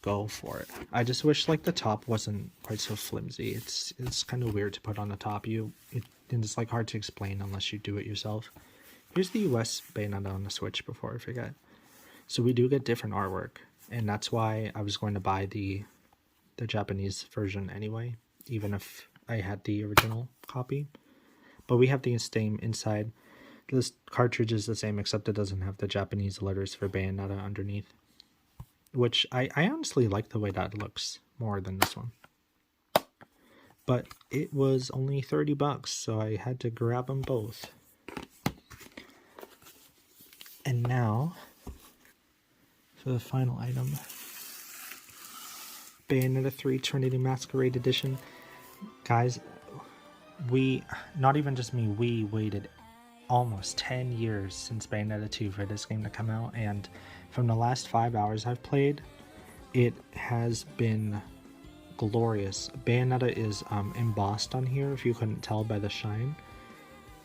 go for it. I just wish like the top wasn't quite so flimsy. It's kind of weird to put on the top. It's like hard to explain unless you do it yourself. Here's the US Bayonetta on the Switch before I forget. So we do get different artwork, and that's why I was going to buy the Japanese version anyway, even if I had the original copy. But we have the same inside. This cartridge is the same, except it doesn't have the Japanese letters for Bayonetta underneath. Which I honestly like the way that looks more than this one. But it was only $30, so I had to grab them both. And now, for the final item, Bayonetta 3 Trinity Masquerade Edition. Guys, not even just me, we waited almost 10 years since Bayonetta 2 for this game to come out, and from the last 5 hours I've played, it has been glorious. Bayonetta is embossed on here, if you couldn't tell by the shine.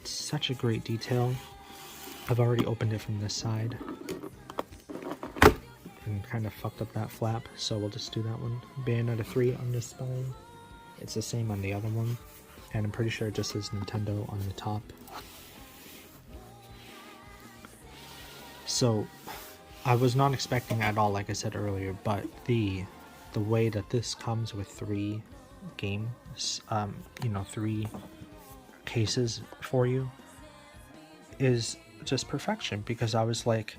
It's such a great detail. I've already opened it from this side and kind of fucked up that flap, so we'll just do that one. Bayonetta 3 on this spine. It's the same on the other one, and I'm pretty sure it just says Nintendo on the top. So I was not expecting at all, like I said earlier, but the way that this comes with 3 games, 3 cases for you, is just perfection, because I was like,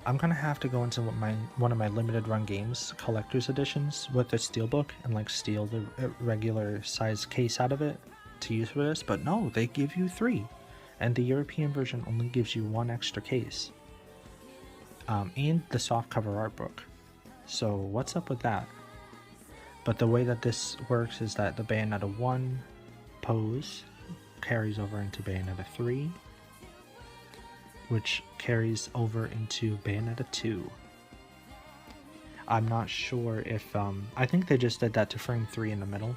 I'm gonna have to go into one of my limited run games collector's editions with the Steelbook and like steal the regular size case out of it to use for this, but no, they give you 3, and the European version only gives you 1 extra case, and the softcover art book. So what's up with that? But the way that this works is that the Bayonetta 1 pose carries over into Bayonetta 3, which carries over into Bayonetta 2. I'm not sure if, I think they just did that to frame 3 in the middle.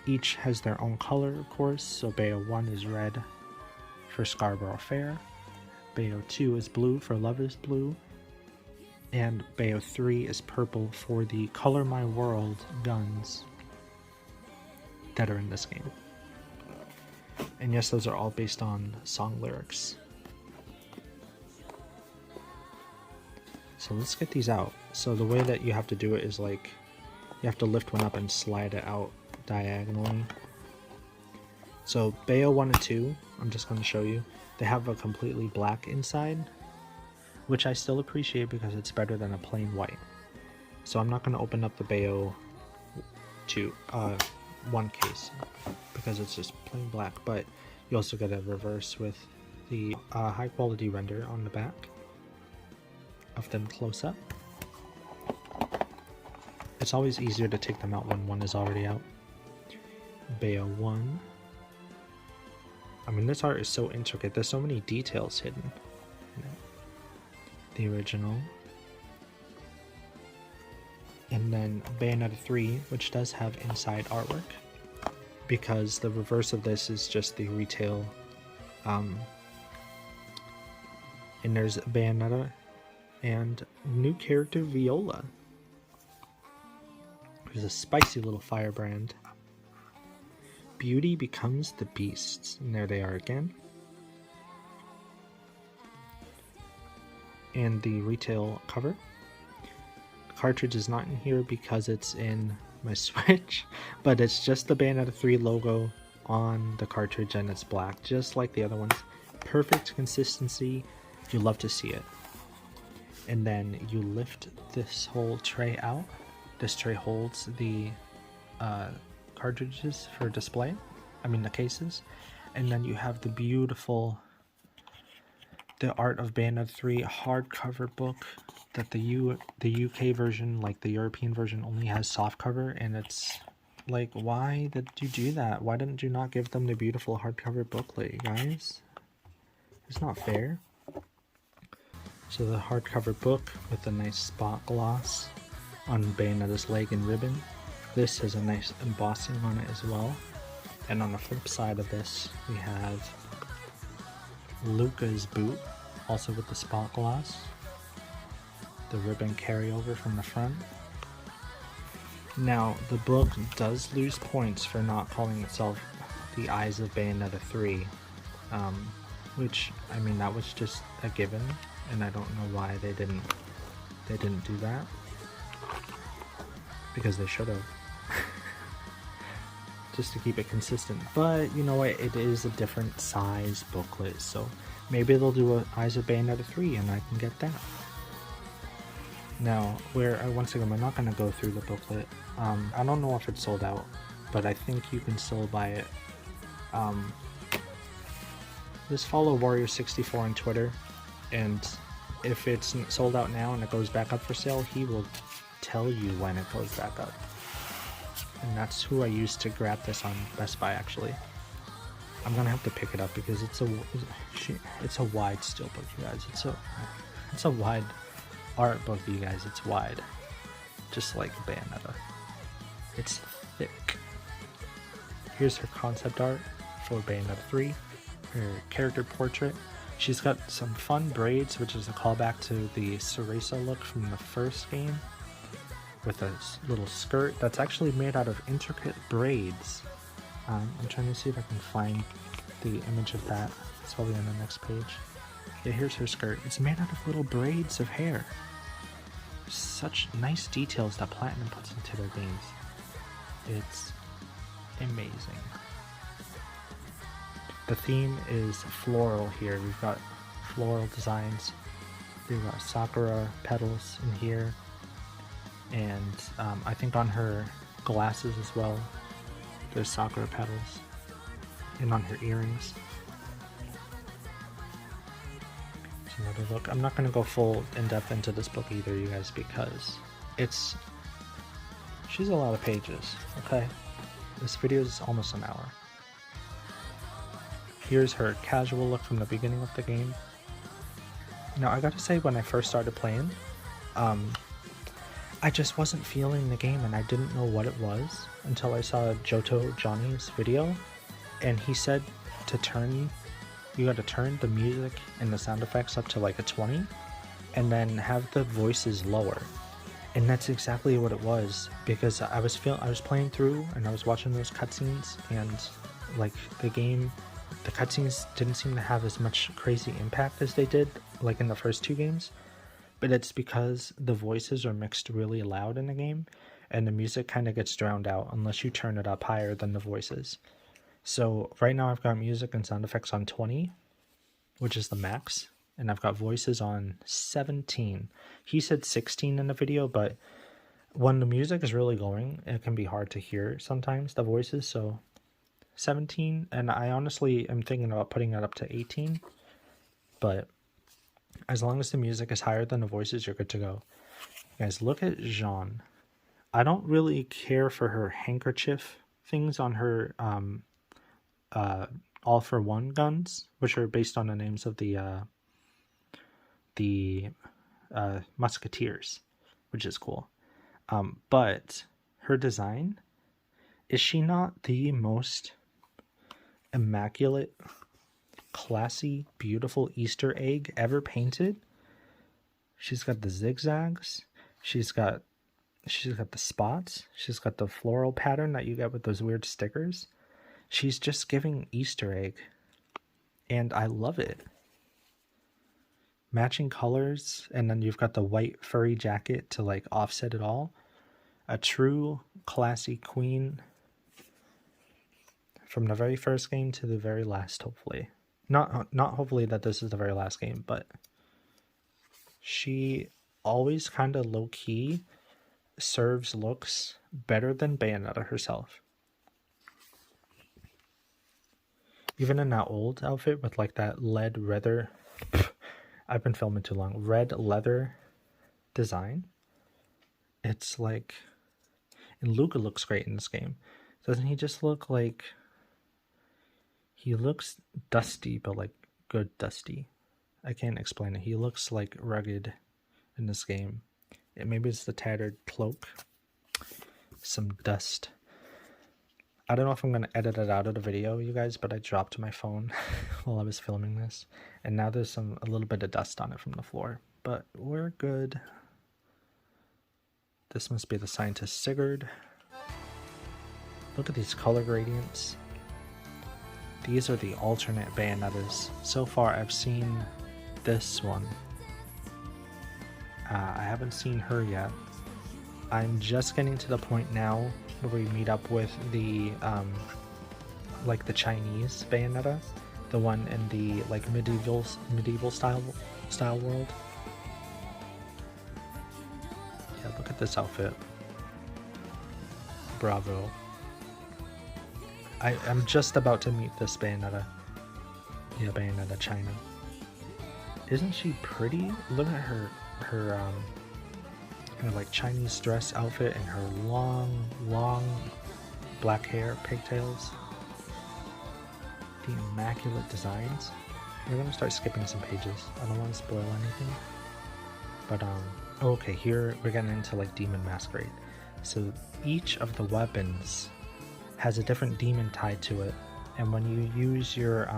Each has their own color, of course, so Bayo 1 is red for Scarborough Fair, Bayo 2 is blue for Love is Blue, and Bayo 3 is purple for the Color My World guns that are in this game. And yes, those are all based on song lyrics. So let's get these out. So the way that you have to do it is like, you have to lift one up and slide it out diagonally. So Bayo 1 and 2, I'm just going to show you, they have a completely black inside, which I still appreciate because it's better than a plain white. So I'm not going to open up the Bayo 1 case because it's just plain black, but you also get a reverse with the high quality render on the back of them close up. It's always easier to take them out when one is already out. Bayo 1. I mean, this art is so intricate, there's so many details hidden. The original. And then Bayonetta 3, which does have inside artwork, because the reverse of this is just the retail And there's Bayonetta and new character Viola. There's a spicy little firebrand. Beauty becomes the beasts. And there they are again. And the retail cover. The cartridge is not in here because it's in my Switch, but it's just the Bayonetta 3 logo on the cartridge and it's black, just like the other ones. Perfect consistency. You love to see it. And then you lift this whole tray out. This tray holds the cartridges for display. I mean the cases. And then you have the beautiful The Art of Bayonetta 3 hardcover book that the UK version, like the European version, only has soft cover, and it's like, why did you do that? Why didn't you not give them the beautiful hardcover booklet, you guys? It's not fair. So the hardcover book with a nice spot gloss on Bayonetta's leg and ribbon. This has a nice embossing on it as well. And on the flip side of this, we have Luca's boot, also with the spot gloss. The ribbon carryover from the front. Now, the book does lose points for not calling itself The Eyes of Bayonetta 3, which, I mean, that was just a given, and I don't know why they didn't do that, because they should have, just to keep it consistent. But you know what, it is a different size booklet, so maybe they'll do a Eyes of Bayonetta 3 and I can get that. Now, once again, we're not going to go through the booklet. I don't know if it's sold out, but I think you can still buy it. Just follow Warrior64 on Twitter, and if it's sold out now and it goes back up for sale, he will tell you when it goes back up. And that's who I used to grab this on Best Buy, actually. I'm gonna have to pick it up because it's a wide steelbook, you guys. It's a wide art book, you guys. It's wide, just like Bayonetta. It's thick. Here's her concept art for Bayonetta 3. Her character portrait. She's got some fun braids, which is a callback to the Cereza look from the first game, with a little skirt that's actually made out of intricate braids. I'm trying to see if I can find the image of that. It's probably on the next page. Yeah, here's her skirt. It's made out of little braids of hair. Such nice details that Platinum puts into their games. It's amazing. The theme is floral here. We've got floral designs. We've got sakura petals in here. And I think on her glasses as well, there's sakura petals. And on her earrings. Here's another look. I'm not going to go full in-depth into this book either, you guys, because she's a lot of pages, okay? This video is almost an hour. Here's her casual look from the beginning of the game. Now, I gotta say, when I first started playing, I just wasn't feeling the game, and I didn't know what it was until I saw Johto Johnny's video, and he said you gotta turn the music and the sound effects up to like a 20, and then have the voices lower. And that's exactly what it was, because I was playing through and I was watching those cutscenes, and like the cutscenes didn't seem to have as much crazy impact as they did like in the first two games. But it's because the voices are mixed really loud in the game, and the music kind of gets drowned out unless you turn it up higher than the voices. So right now I've got music and sound effects on 20, which is the max, and I've got voices on 17. He said 16 in the video, but when the music is really going, it can be hard to hear sometimes, the voices, so 17, and I honestly am thinking about putting it up to 18, but as long as the music is higher than the voices, you're good to go. Guys, look at Jeanne. I don't really care for her handkerchief things on her All for One guns, which are based on the names of the musketeers, which is cool. But her design, is she not the most immaculate classy, beautiful Easter egg ever painted. She's got the zigzags. She's got the spots. She's got the floral pattern that you get with those weird stickers. She's just giving Easter egg. And I love it. Matching colors, and then you've got the white furry jacket to like offset it all. A true classy queen from the very first game to the very last, hopefully. Not hopefully that this is the very last game, but she always kind of low-key serves looks better than Bayonetta herself. Even in that old outfit with like that red leather, I've been filming too long, red leather design. It's like, and Luca looks great in this game. Doesn't he just look like, he looks dusty, but like good dusty. I can't explain it. He looks like rugged in this game. Maybe it's the tattered cloak. Some dust. I don't know if I'm going to edit it out of the video, you guys, but I dropped my phone while I was filming this. And now there's a little bit of dust on it from the floor. But we're good. This must be the scientist Sigurd. Look at these color gradients. These are the alternate Bayonettas. So far I've seen this one. I haven't seen her yet. I'm just getting to the point now where we meet up with the like the Chinese Bayonetta, the one in the like medieval style world. Yeah, look at this outfit. Bravo. I'm just about to meet this Bayonetta. Yeah, Bayonetta China. Isn't she pretty? Look at her like Chinese dress outfit and her long black hair, pigtails. The immaculate designs. We're gonna start skipping some pages. I don't want to spoil anything. But okay, here we're getting into like Demon Masquerade. So each of the weapons has a different demon tied to it, and when you use your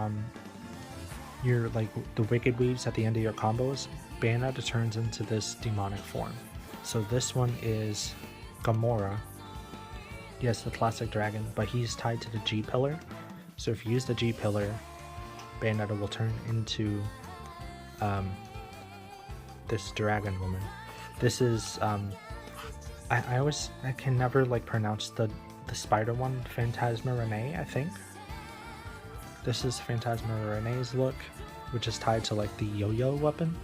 like the wicked weaves at the end of your combos, Bayonetta turns into this demonic form. So this one is Gamora. Yes, the classic dragon, but he's tied to the G pillar. So if you use the G pillar, Bayonetta will turn into this dragon woman. This is I can never like pronounce the spider one, Phantasma Renee, I think. This is Phantasma Renee's look, which is tied to like the yo-yo weapon.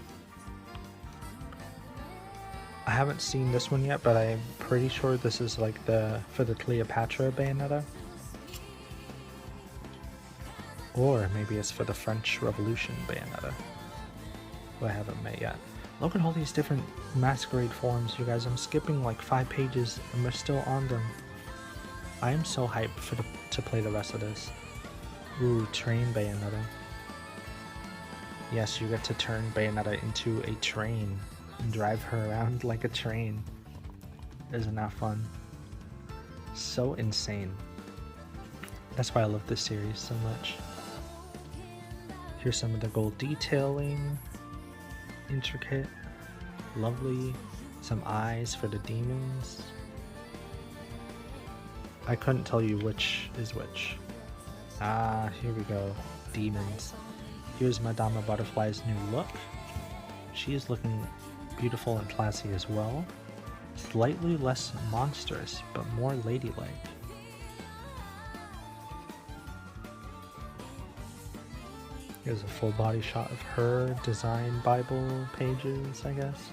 I haven't seen this one yet, but I'm pretty sure this is like for the Cleopatra Bayonetta. Or maybe it's for the French Revolution Bayonetta, who I haven't met yet. Look at all these different masquerade forms, you guys. I'm skipping like 5 pages and we're still on them. I am so hyped to play the rest of this. Ooh, train Bayonetta. Yes, you get to turn Bayonetta into a train and drive her around like a train. Isn't that fun? So insane. That's why I love this series so much. Here's some of the gold detailing. Intricate. Lovely. Some eyes for the demons. I couldn't tell you which is which. Ah, here we go. Demons. Here's Madama Butterfly's new look. She is looking beautiful and classy as well. Slightly less monstrous, but more ladylike. Here's a full body shot of her design Bible pages, I guess.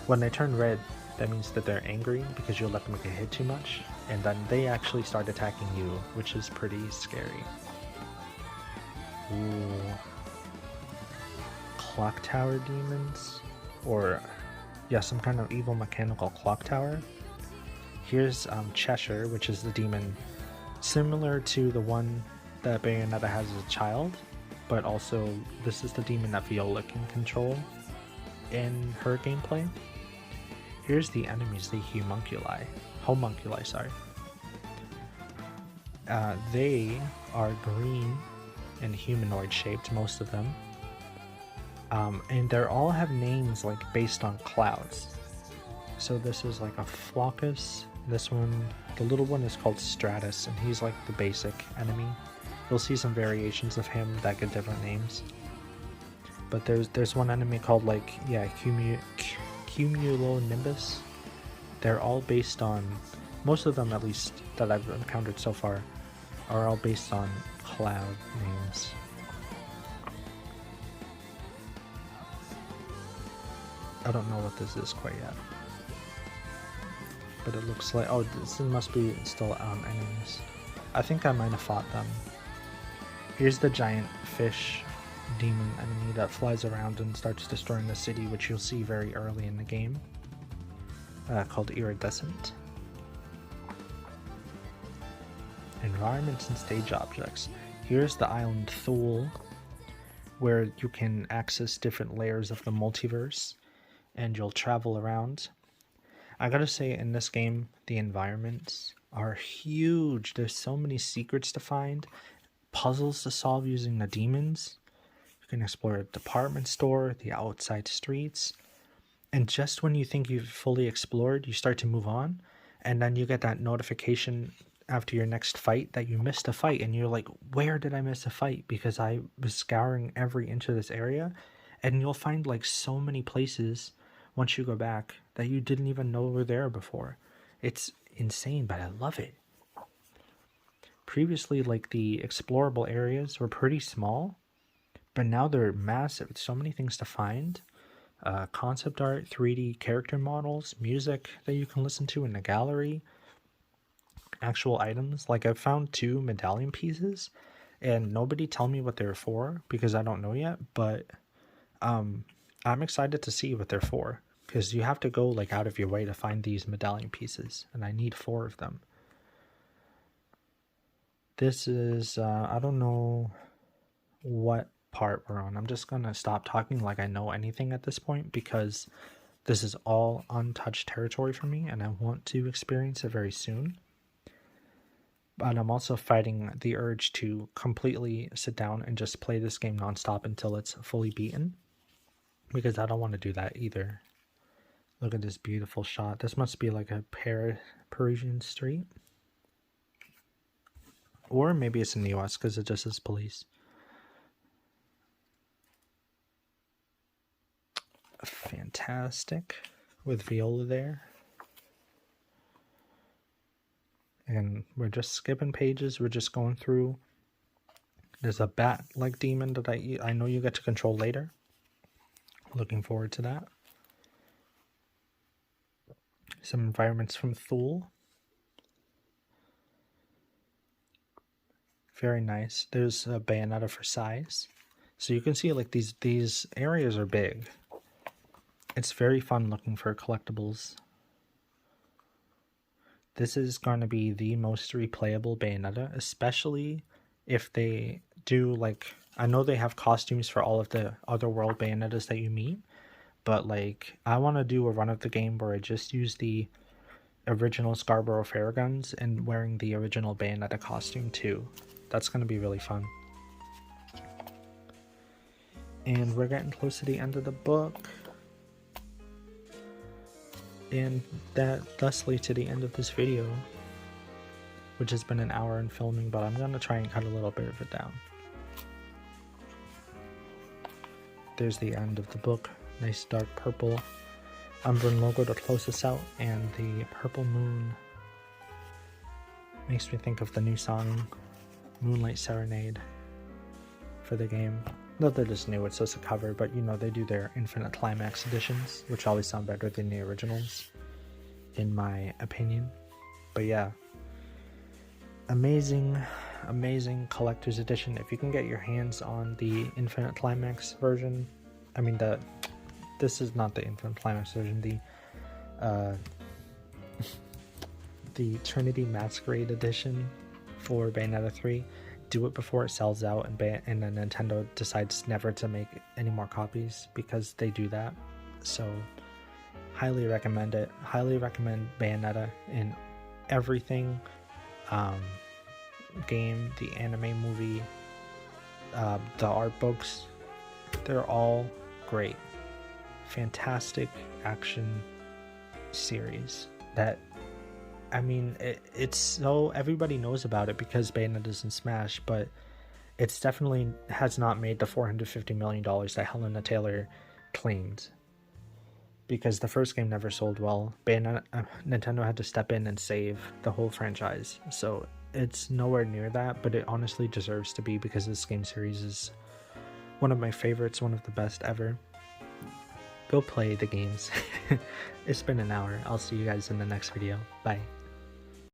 When they turn red, that means that they're angry because you'll let them get hit too much, and then they actually start attacking you, which is pretty scary. Ooh. Clock tower demons? Or, yeah, some kind of evil mechanical clock tower. Here's Cheshire, which is the demon similar to the one that Bayonetta has as a child, but also this is the demon that Viola can control in her gameplay. Here's the enemies, the homunculi, sorry. They are green and humanoid shaped, most of them. And they all have names like based on clouds. So this is like a Flockus. This one, the little one, is called Stratus, and he's like the basic enemy. You'll see some variations of him that get different names. But there's one enemy called like, yeah, Cumulonimbus. They're all based on, most of them at least that I've encountered so far, are all based on cloud names. I don't know what this is quite yet. But it looks like, oh, this must be still enemies. I think I might have fought them. Here's the giant fish demon enemy that flies around and starts destroying the city, which you'll see very early in the game, called Iridescent. Environments and stage objects. Here's the island Thule, where you can access different layers of the multiverse, and you'll travel around. I gotta say, in this game, the environments are huge. There's so many secrets to find, puzzles to solve using the demons. You can explore a department store, the outside streets, and just when you think you've fully explored, you start to move on, and then you get that notification after your next fight that you missed a fight, and you're like, where did I miss a fight? Because I was scouring every inch of this area, and you'll find like so many places once you go back that you didn't even know were there before. It's insane, but I love it. Previously, like, the explorable areas were pretty small, but now they're massive. It's so many things to find. Concept art, 3D character models, music that you can listen to in the gallery, actual items. Like, I've found 2 medallion pieces, and nobody tell me what they're for because I don't know yet, but I'm excited to see what they're for, because you have to go like out of your way to find these medallion pieces, and I need 4 of them. This is, I don't know what part we're on. I'm just gonna stop talking like I know anything at this point, because this is all untouched territory for me, and I want to experience it very soon. But I'm also fighting the urge to completely sit down and just play this game nonstop until it's fully beaten, because I don't want to do that either. Look at this beautiful shot. This must be like a Parisian street. Or maybe it's in the US because it just says police. Fantastic. With Viola there. And we're just skipping pages. We're just going through. There's a bat-like demon that I know you get to control later. Looking forward to that. Some environments from Thule. Very nice. There's a Bayonetta for size. So you can see like these areas are big. It's very fun looking for collectibles. This is going to be the most replayable Bayonetta, especially if they do, like, I know they have costumes for all of the other world Bayonettas that you meet, but like, I want to do a run of the game where I just use the original Scarborough Fair guns and wearing the original Bayonetta costume too. That's going to be really fun. And we're getting close to the end of the book. And that thusly to the end of this video, which has been an hour in filming, but I'm going to try and cut a little bit of it down. There's the end of the book. Nice dark purple Umbran logo to close us out, and the purple moon makes me think of the new song Moonlight Serenade for the game. Not that it's new, it's just a cover, but you know, they do their Infinite Climax editions, which always sound better than the originals, in my opinion. But yeah, amazing collector's edition. If you can get your hands on the Infinite Climax version, I mean, this is not the Infinite Climax version, the Trinity Masquerade edition for Bayonetta 3, do it before it sells out, and then Nintendo decides never to make any more copies, because they do that. So highly recommend it. Highly recommend Bayonetta in everything. Game, the anime, movie, the art books, they're all great. Fantastic action series that, I mean, it's so everybody knows about it because Bayonetta's in Smash, but it's definitely has not made the $450 million that Helena Taylor claimed, because the first game never sold well. Nintendo had to step in and save the whole franchise, so it's nowhere near that, but it honestly deserves to be because this game series is one of my favorites, one of the best ever. Go play the games. It's been an hour. I'll see you guys in the next video. Bye.